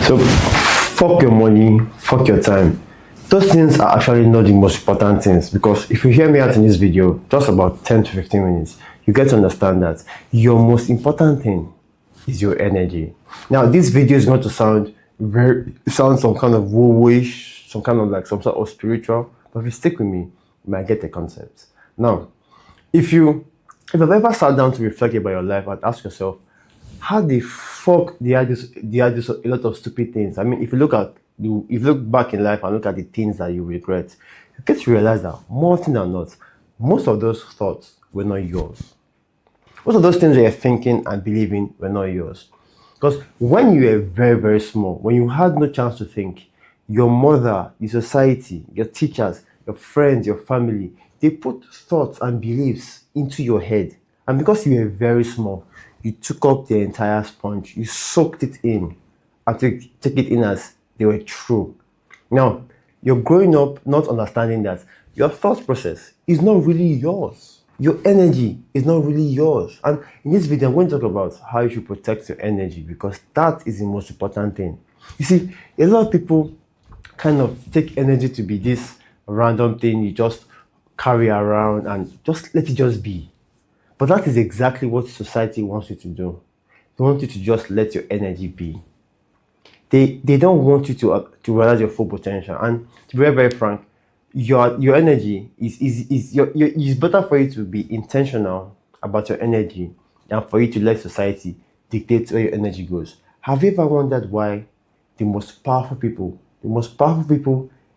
So, fuck your money, fuck your time. Those things are actually not the most important things, because if you hear me out in this video, just about 10 to 15 minutes, you get to understand that your most important thing is your energy. Now, this video is going to sound some kind of woo-ish, some kind of like some sort of spiritual, but if you stick with me, you might get the concept. Now, if you've ever sat down to reflect about your life and ask yourself, how the fuck did I do a lot of stupid things? I mean, if you look back in life and look at the things that you regret, you get to realize that more often than not, most of those thoughts were not yours. Most of those things that you're thinking and believing were not yours. Because when you were very, very small, when you had no chance to think, your mother, the society, your teachers, your friends, your family, they put thoughts and beliefs into your head. And because you were very small, you took up the entire sponge, you soaked it in, and take it in as they were true. Now, you're growing up not understanding that your thought process is not really yours. Your energy is not really yours. And in this video, I'm going to talk about how you should protect your energy, because that is the most important thing. You see, a lot of people kind of take energy to be this random thing you just carry around and just let it just be. But that is exactly what society wants you to do. They want you to just let your energy be. They don't want you to realize your full potential. And to be very, very frank, your energy is better for you to be intentional about your energy than for you to let society dictate where your energy goes. Have you ever wondered why the most powerful people,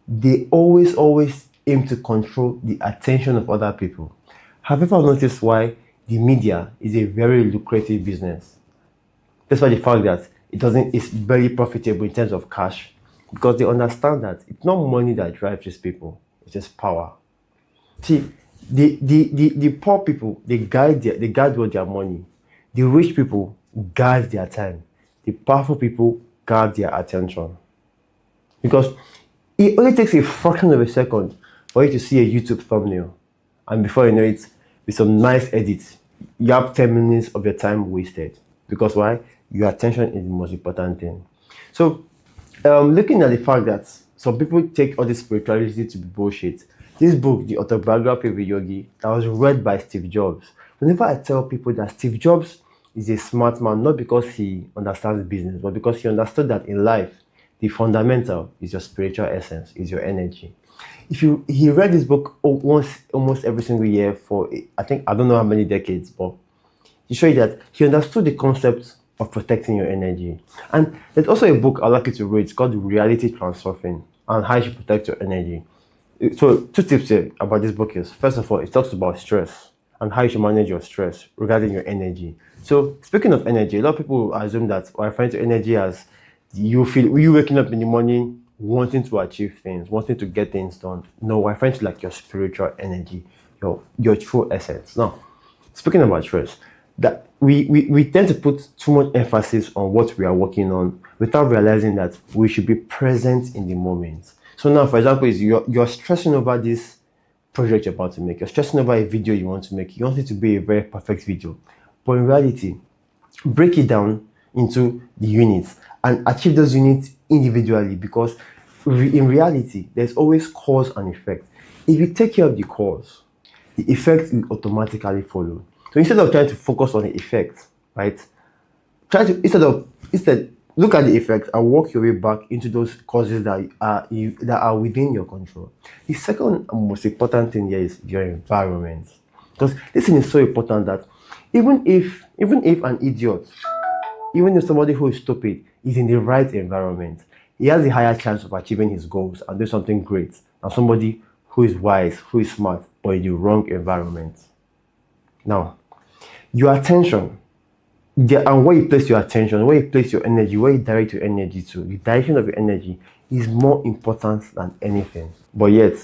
they always aim to control the attention of other people? Have you ever noticed why the media is a very lucrative business? Despite the fact that it's very profitable in terms of cash, because they understand that it's not money that drives these people, it's just power. See, the poor people, they guide with their money. The rich people guide their time. The powerful people guard their attention. Because it only takes a fraction of a second for you to see a YouTube thumbnail, and before you know it, with some nice edits, you have 10 minutes of your time wasted. Because why? Your attention is the most important thing. So, looking at the fact that some people take all this spirituality to be bullshit, this book, The Autobiography of a Yogi, that was read by Steve Jobs. Whenever I tell people that Steve Jobs is a smart man, not because he understands business, but because he understood that in life, the fundamental is your spiritual essence, is your energy. He read this book almost every single year for, I don't know how many decades, but he showed that he understood the concept of protecting your energy. And there's also a book I'd like you to read. It's called Reality Transurfing, and how you should protect your energy. So 2 tips here about this book is, first of all, it talks about stress and how you should manage your stress regarding your energy. So speaking of energy, a lot of people assume that we're referring to energy as you waking up in the morning wanting to achieve things, wanting to get things done. No, we're referring to like your spiritual energy, your true essence. Now, speaking about stress, that we tend to put too much emphasis on what we are working on without realizing that we should be present in the moment. So now, for example, is you're stressing over this project you're about to make. You're stressing over a video you want to make. You want it to be a very perfect video. But in reality, break it down into the units and achieve those units individually, because in reality, there's always cause and effect. If you take care of the cause, the effect will automatically follow. So instead of trying to focus on the effect, right? Instead look at the effect and work your way back into those causes that are within your control. The second and most important thing here is your environment, because this thing is so important that even if an idiot, even if somebody who is stupid is in the right environment, he has a higher chance of achieving his goals and doing something great than somebody who is wise, who is smart, but in the wrong environment. Now, your attention, and where you place your attention, where you place your energy, where you direct your energy to, the direction of your energy is more important than anything. But yet,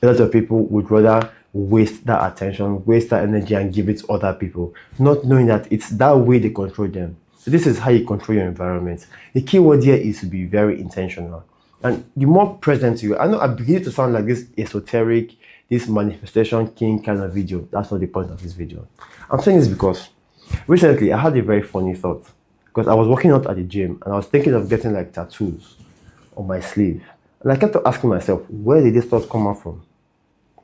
a lot of people would rather waste that attention, waste that energy, and give it to other people, not knowing that it's that way they control them. So this is how you control your environment. The key word here is to be very intentional. And the more present you are, I know I begin to sound like this esoteric, this manifestation king kind of video. That's not the point of this video. I'm saying this because recently I had a very funny thought. because I was working out at the gym and I was thinking of getting like tattoos on my sleeve. And I kept asking myself, where did this thought come out from?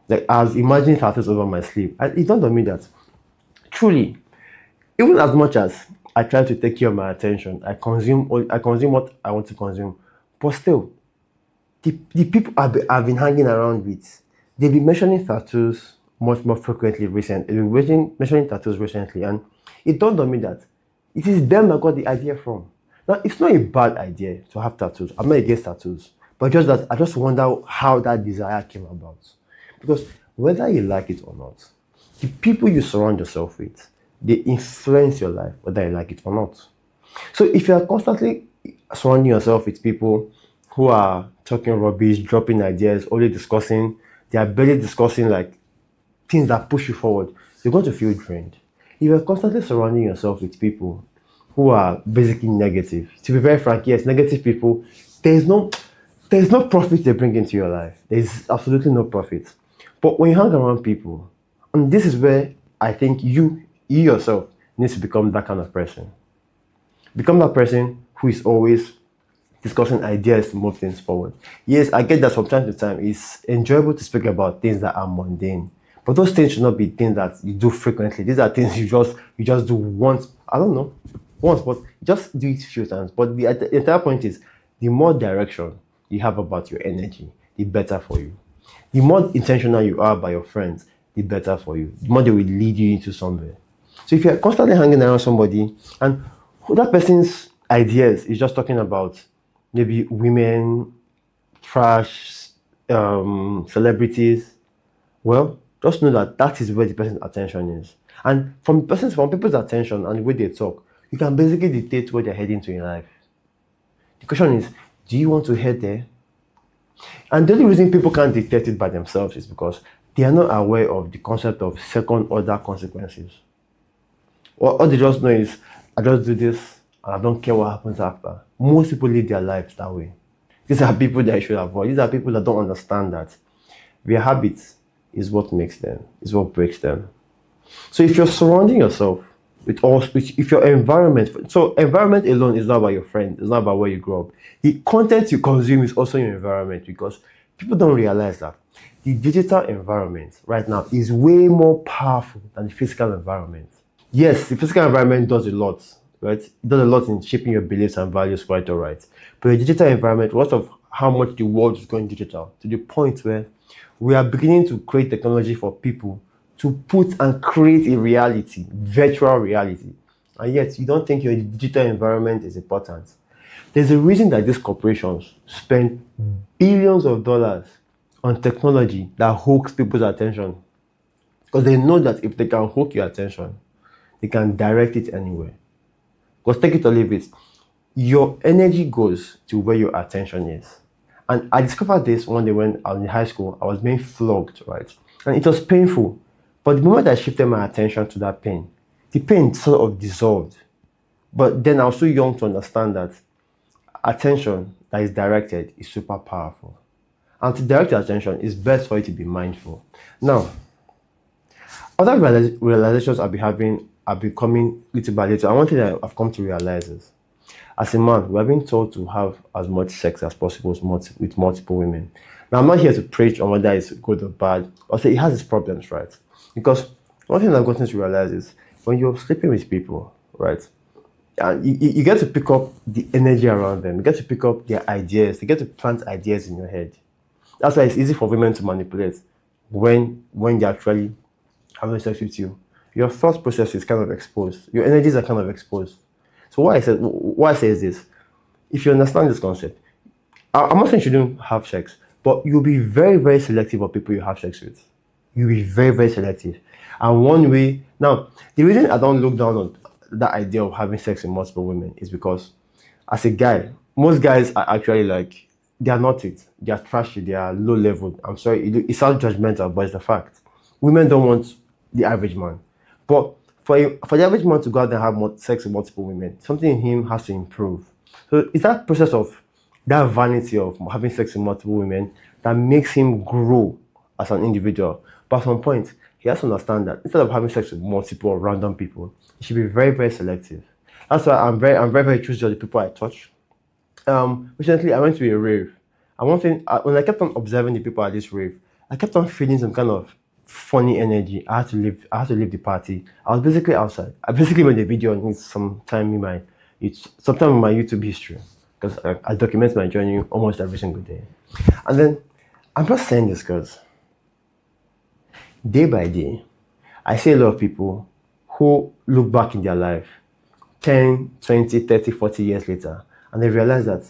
Like I was imagining tattoos over my sleeve. And it dawned on me that truly, even as much as I try to take care of my attention, I consume what I want to consume. But still, the people I've been hanging around with, they've been mentioning tattoos much more frequently recently. They've been mentioning tattoos recently, and it dawned on me that it is them I got the idea from. Now, it's not a bad idea to have tattoos. I'm not against tattoos, but just that I just wonder how that desire came about. Because whether you like it or not, the people you surround yourself with, they influence your life, whether you like it or not. So if you are constantly surrounding yourself with people who are talking rubbish, dropping ideas, only discussing, they are barely discussing like things that push you forward, you're going to feel drained. If you're constantly surrounding yourself with people who are basically negative, to be very frank, yes, negative people, there's no there's no profit they bring into your life. There's absolutely no profit. But when you hang around people, and this is where I think you yourself needs to become that kind of person. Become that person who is always discussing ideas to move things forward. Yes, I get that from time to time it's enjoyable to speak about things that are mundane. But those things should not be things that you do frequently. These are things you just do once. I don't know, once, but just do it a few times. But the entire point is the more direction you have about your energy, the better for you. The more intentional you are by your friends, the better for you. The more they will lead you into somewhere. So if you're constantly hanging around somebody and that person's ideas is just talking about maybe women, trash, celebrities, well, just know that that is where the person's attention is. And from people's attention and the way they talk, you can basically dictate where they're heading to in life. The question is, do you want to head there? And the only reason people can't dictate it by themselves is because they are not aware of the concept of second order consequences. All they just know is, I just do this and I don't care what happens after. Most people live their lives that way. These are people that you should avoid. These are people that don't understand that their habits is what makes them, is what breaks them. So if you're surrounding yourself if your environment, so environment alone is not about your friends, it's not about where you grow up. The content you consume is also your environment because people don't realize that the digital environment right now is way more powerful than the physical environment. Yes, the physical environment does a lot, right? It does a lot in shaping your beliefs and values, quite all right. But the digital environment, what of how much the world is going digital to the point where we are beginning to create technology for people to put and create a reality, virtual reality. And yet you don't think your digital environment is important. There's a reason that these corporations spend billions of dollars on technology that hooks people's attention. Because they know that if they can hook your attention, they can direct it anywhere. Because take it or leave it, your energy goes to where your attention is. And I discovered this one day when I was in high school. I was being flogged, right? And it was painful. But the moment I shifted my attention to that pain, the pain sort of dissolved. But then I was too young to understand that attention that is directed is super powerful. And to direct your attention, it's best for you to be mindful. Now, other realizations I'll be having are becoming little by little. And one thing that I've come to realize is, as a man, we are being told to have as much sex as possible with multiple women. Now, I'm not here to preach on whether it's good or bad. I'll say it has its problems, right? Because one thing I've gotten to realize is when you're sleeping with people, right, and you get to pick up the energy around them. You get to pick up their ideas. You get to plant ideas in your head. That's why it's easy for women to manipulate when they're actually having sex with you. Your thought process is kind of exposed. Your energies are kind of exposed. So what I say is this: if you understand this concept, I'm not saying you shouldn't have sex, but you'll be very, very selective of people you have sex with. You'll be very, very selective. And one way now, the reason I don't look down on that idea of having sex with multiple women is because as a guy, most guys are actually like, they are not it. They are trashy, they are low level. I'm sorry, it sounds judgmental, but it's the fact. Women don't want the average man. But for the average man to go out and have sex with multiple women, something in him has to improve. So it's that process of that vanity of having sex with multiple women that makes him grow as an individual. But at some point, he has to understand that instead of having sex with multiple random people, he should be very, very selective. That's why I'm very, very choosy of the people I touch. Recently I went to a rave, and one thing, when I kept on observing the people at this rave, I kept on feeling some kind of funny energy. I had to leave the party. I was basically outside. I basically made a video on it sometime in my YouTube history, because I document my journey almost every single day. And then I'm just saying this because day by day, I see a lot of people who look back in their life 10, 20, 30, 40 years later, and they realize that,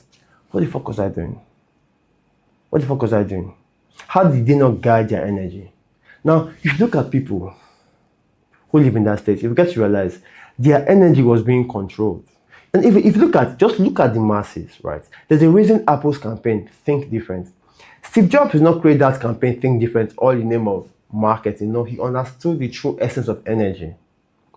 what the fuck was I doing? What the fuck was I doing? How did they not guide their energy? Now, if you look at people who live in that state, you get to realize their energy was being controlled. And if you just look at the masses, right? There's a reason Apple's campaign, Think Different. Steve Jobs did not create that campaign, Think Different, all in the name of marketing. No, he understood the true essence of energy.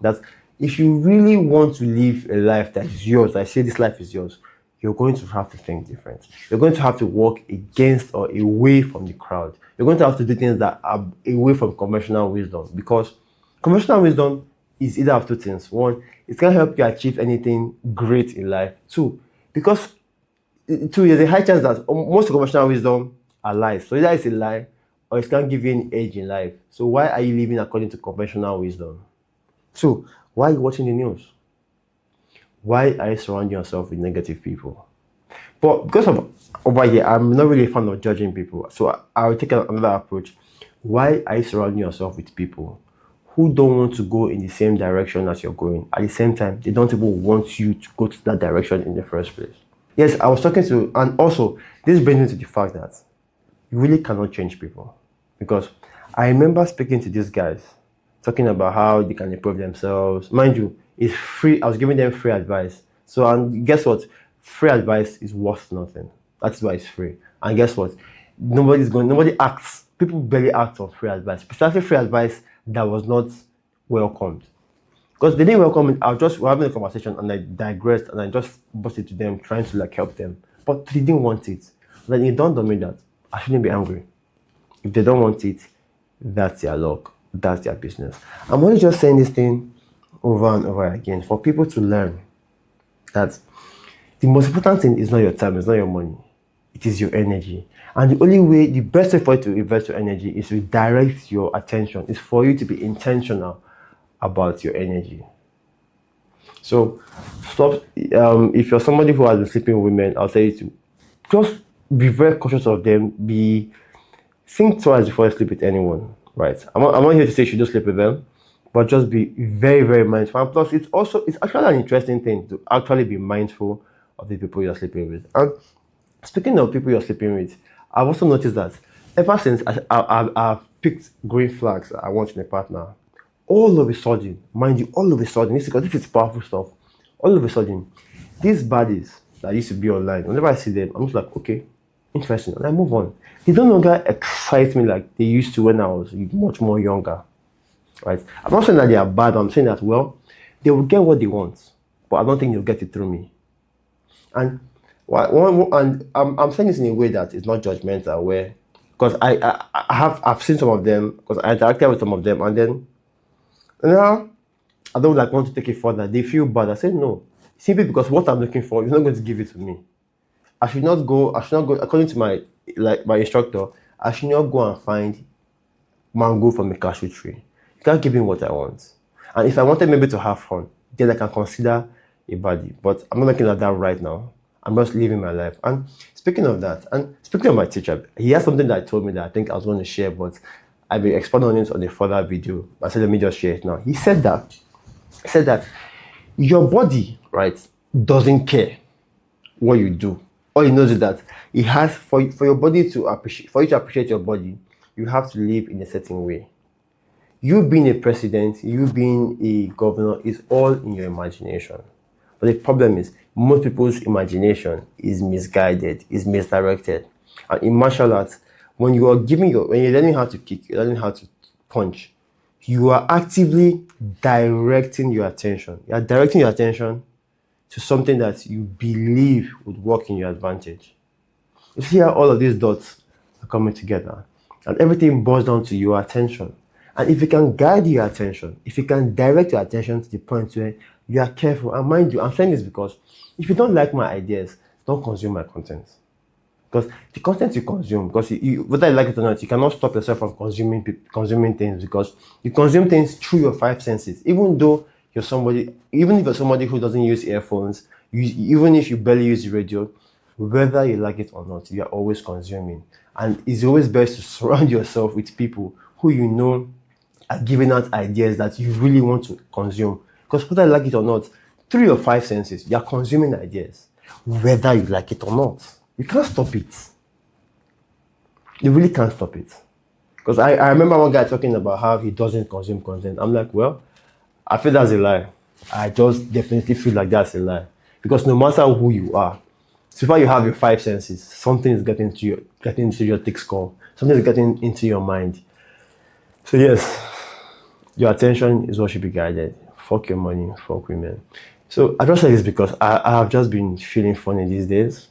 That if you really want to live a life that is yours, I say this life is yours, you're going to have to think different. You're going to have to walk against or away from the crowd. You're going to have to do things that are away from conventional wisdom, because conventional wisdom is either of two things. One, it can help you achieve anything great in life. Two, because there's a high chance that most conventional wisdom are lies. So either it's a lie or it can give you an edge in life. So why are you living according to conventional wisdom? So why are you watching the news? Why are you surrounding yourself with negative people? But because of over here, I'm not really a fan of judging people. So I will take another approach. Why are you surrounding yourself with people who don't want to go in the same direction as you're going? At the same time, they don't even want you to go to that direction in the first place. Yes, I was talking to, and also this brings me to the fact that you really cannot change people. Because I remember speaking to these guys, talking about how they can improve themselves. Mind you, it's free. I was giving them free advice. So, and guess what? Free advice is worth nothing. That's why it's free. And guess what? Nobody acts. People barely act on free advice. Precisely free advice that was not welcomed. Because they didn't welcome it. We're having a conversation and I digressed and I just busted to them, trying to help them. But they didn't want it. Then it dawned on me that I shouldn't be angry. If they don't want it, that's their luck. That's their business. I'm only just saying this thing over and over again for people to learn that the most important thing is not your time, it's not your money, it is your energy. And the best way for you to invest your energy is to direct your attention, is for you to be intentional about your energy. So stop. If you're somebody who has been sleeping with women, I'll say to just be very cautious of them. Think twice before you sleep with anyone. Right? I'm not here to say you should just sleep with them, but just be very, very mindful. And plus, it's actually an interesting thing to actually be mindful of the people you're sleeping with. And speaking of people you're sleeping with, I've also noticed that ever since I've picked green flags that I want in a partner, all of a sudden, mind you, all of a sudden, because this is powerful stuff, all of a sudden, these baddies that used to be online, whenever I see them, I'm just like, okay, interesting, and I move on. They no longer excite me like they used to when I was much more younger, right? I'm not saying that they are bad, I'm saying that, well, they will get what they want, but I don't think they'll get it through me. And I'm saying this in a way that is not judgmental, where, because I've seen some of them, because I interacted with some of them, and then now I don't want to take it further. They feel bad. I said no, simply because what I'm looking for, you're not going to give it to me. I should not go, according to my instructor, I should not go and find mango from a cashew tree. You can't give me what I want. And if I wanted maybe to have fun, then I can consider a body. But I'm not looking at that right now. I'm just living my life. And speaking of that, and speaking of my teacher, he has something that told me that I think I was going to share, but I'll be expanding on it on a further video. I said, let me just share it now. He said that your body, right, doesn't care what you do. All he knows is that it has, for your body to appreciate, for you to appreciate your body, you have to live in a certain way. You being a president, you being a governor is all in your imagination. But the problem is, most people's imagination is misguided, is misdirected. And in martial arts, when you're learning how to kick, you're learning how to punch, you are actively directing your attention. You are directing your attention to something that you believe would work in your advantage. You see how all of these dots are coming together, and everything boils down to your attention. And if you can guide your attention, if you can direct your attention to the point where You are careful. And mind you, I'm saying this because if you don't like my ideas, don't consume my content. Because the content you consume, because whether you like it or not, you cannot stop yourself from consuming things, because you consume things through your five senses. Even though even if you're somebody who doesn't use earphones, even if you barely use the radio, whether you like it or not, you are always consuming. And it's always best to surround yourself with people who you know are giving out ideas that you really want to consume. Because whether you like it or not, through your five senses, you are consuming ideas, whether you like it or not. You can't stop it. You really can't stop it. Because I remember one guy talking about how he doesn't consume content. I'm like, well, I feel that's a lie. I just definitely feel like that's a lie. Because no matter who you are, so far you have your five senses, something is getting into your thick skull. Something is getting into your mind. So yes, your attention is what should be guided. Fuck your money, fuck women. So I just say this because I have just been feeling funny these days.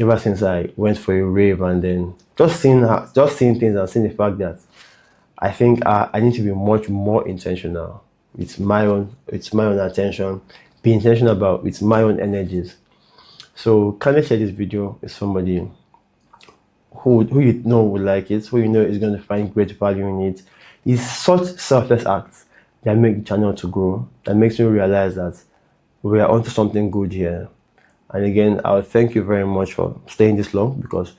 Ever since I went for a rave, and then just seeing things and seeing the fact that I think I need to be much more intentional with my own attention, be intentional about with my own energies. So can I share this video with somebody who you know would like it, who you know is going to find great value in it? It's such selfless acts that make the channel to grow, that makes me realize that we are onto something good here. And again, I would thank you very much for staying this long, because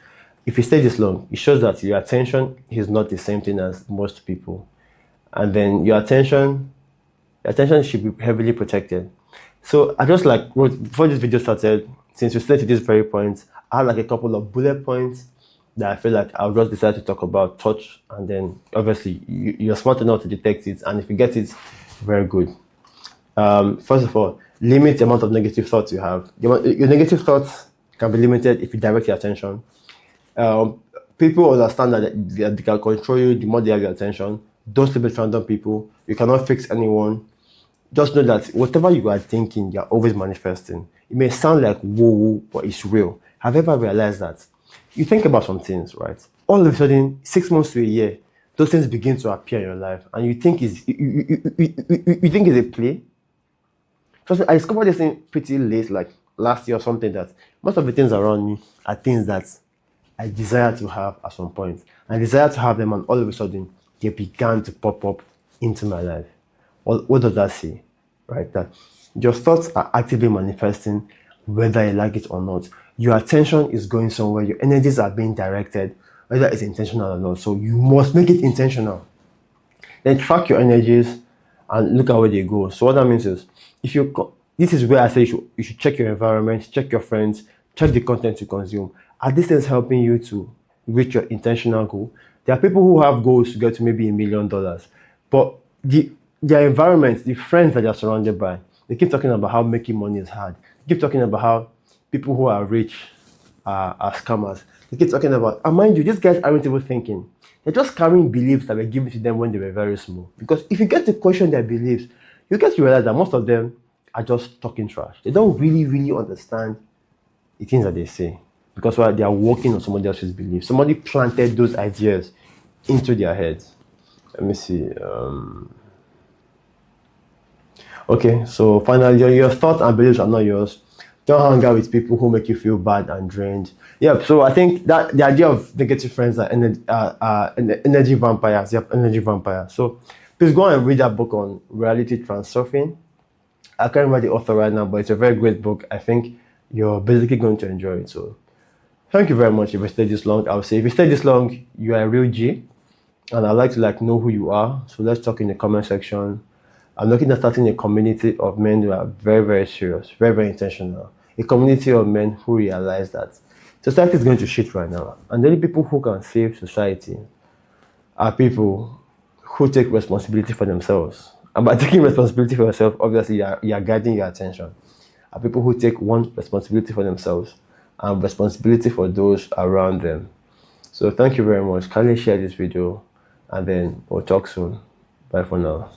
if you stay this long, it shows that your attention is not the same thing as most people. And then your attention should be heavily protected. So I just before this video started, since we stayed to this very point, I had like a couple of bullet points that I feel like I'll just decide to talk about, touch, and then obviously you're smart enough to detect it, and if you get it, very good. First of all, limit the amount of negative thoughts you have. Your negative thoughts can be limited if you direct your attention. People understand that they can control you the more they have your attention. Don't sleep with random people. You cannot fix anyone. Just know that whatever you are thinking, you're always manifesting. It may sound like woo-woo, but it's real. Have you ever realized that? You think about some things, right? All of a sudden, 6 months to a year, those things begin to appear in your life, and you think it's a play. So I discovered this thing pretty late, like last year or something, that most of the things around me are things that I desire to have at some point. I desire to have them, and all of a sudden, they began to pop up into my life. What does that say? Right? That your thoughts are actively manifesting, whether you like it or not. Your attention is going somewhere. Your energies are being directed, whether it's intentional or not. So you must make it intentional. Then track your energies and look at where they go. So what that means is, this is where I say you should check your environment, check your friends, check the content you consume. Are these things helping you to reach your intentional goal? There are people who have goals to get to maybe $1 million, but their environment, the friends that they're surrounded by, they keep talking about how making money is hard. They keep talking about how people who are rich are scammers. They keep talking about, and mind you, these guys aren't even thinking. They're just carrying beliefs that were given to them when they were very small. Because if you get to question their beliefs, you get to realize that most of them are just talking trash. They don't really understand the things that they say, because they are working on somebody else's beliefs. Somebody planted those ideas into their heads. Let me see. Okay, so finally, your thoughts and beliefs are not yours. Don't hang out with people who make you feel bad and drained. Yeah, so I think that the idea of negative friends are energy vampires. Yep, energy vampires. So please go and read that book on reality transurfing. I can't remember the author right now, but it's a very great book. I think you're basically going to enjoy it. So thank you very much if you stayed this long. I would say if you stayed this long, you are a real G. And I'd like to know who you are. So let's talk in the comment section. I'm looking at starting a community of men who are very serious, very intentional. A community of men who realize that society is going to shit right now. And the only people who can save society are people who take responsibility for themselves. And by taking responsibility for yourself, obviously you are guiding your attention. Are people who take one, responsibility for themselves, and responsibility for those around them. So thank you very much. Kindly share this video, and then we'll talk soon. Bye for now.